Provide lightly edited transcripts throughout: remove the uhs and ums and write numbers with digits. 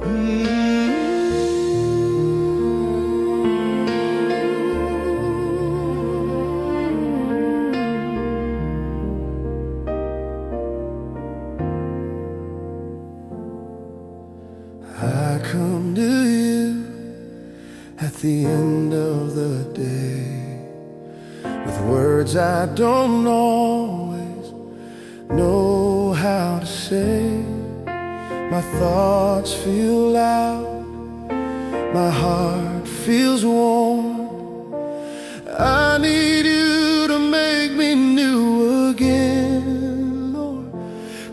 I come to you at the end of the day with words I don't always know how to say. My thoughts feel loud, my heart feels warm. I need you to make me new again, Lord.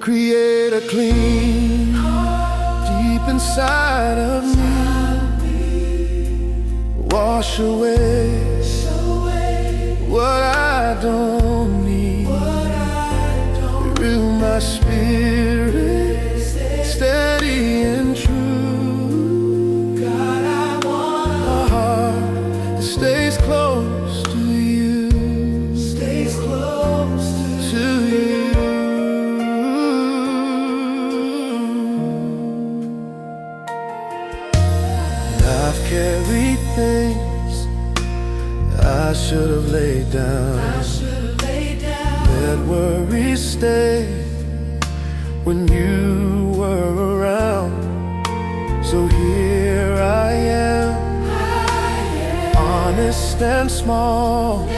Create a clean heart deep inside of me. Wash away what I don't need. Renew my spirit, steady and true. God, I want a heart that stays close to you. Stays close to you. I've carried things I should have laid down. Let worry stay when you were around. So here I am, honest and small,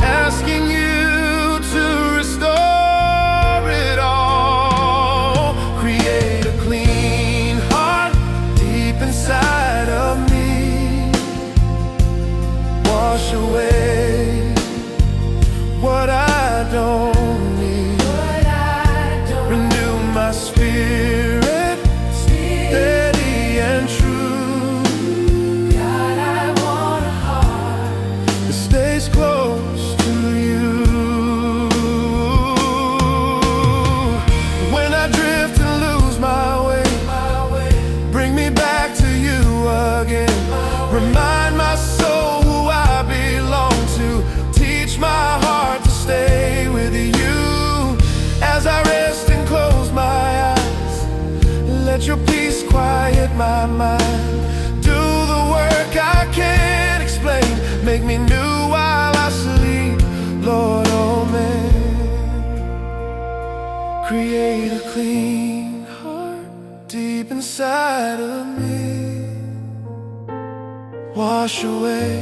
asking you to restore it all. Create a clean heart deep inside of me. Wash away what I don't need. Renew my spirit, steady and true. God, I want a heart that stays close to you. When I drift and lose my way, bring me back to you again. Remind my soul who I belong to. Teach my heart to stay with you. As I rest and close my eyes, let your peace quiet my mind. Do the work I can't explain. Make me new while I sleep, Lord, oh man. Create a clean heart deep inside of me. Wash away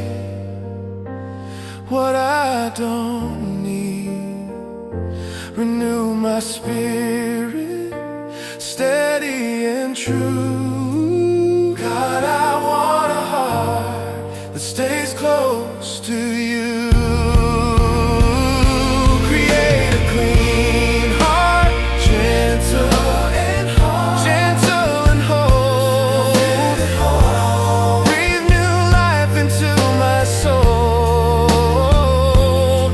what I don't need. Renew my spirit, steady and true. God, I want a heart that stays close to you. Create a clean heart, gentle and whole. Breathe new life into my soul.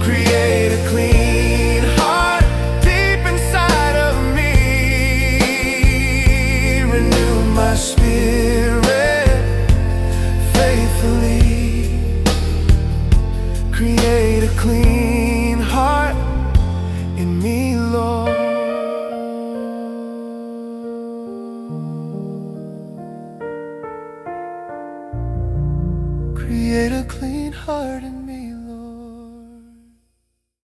Create a clean heart deep inside of me. Renew my spirit faithfully. Create a clean heart in me, Lord. Create a clean heart in me.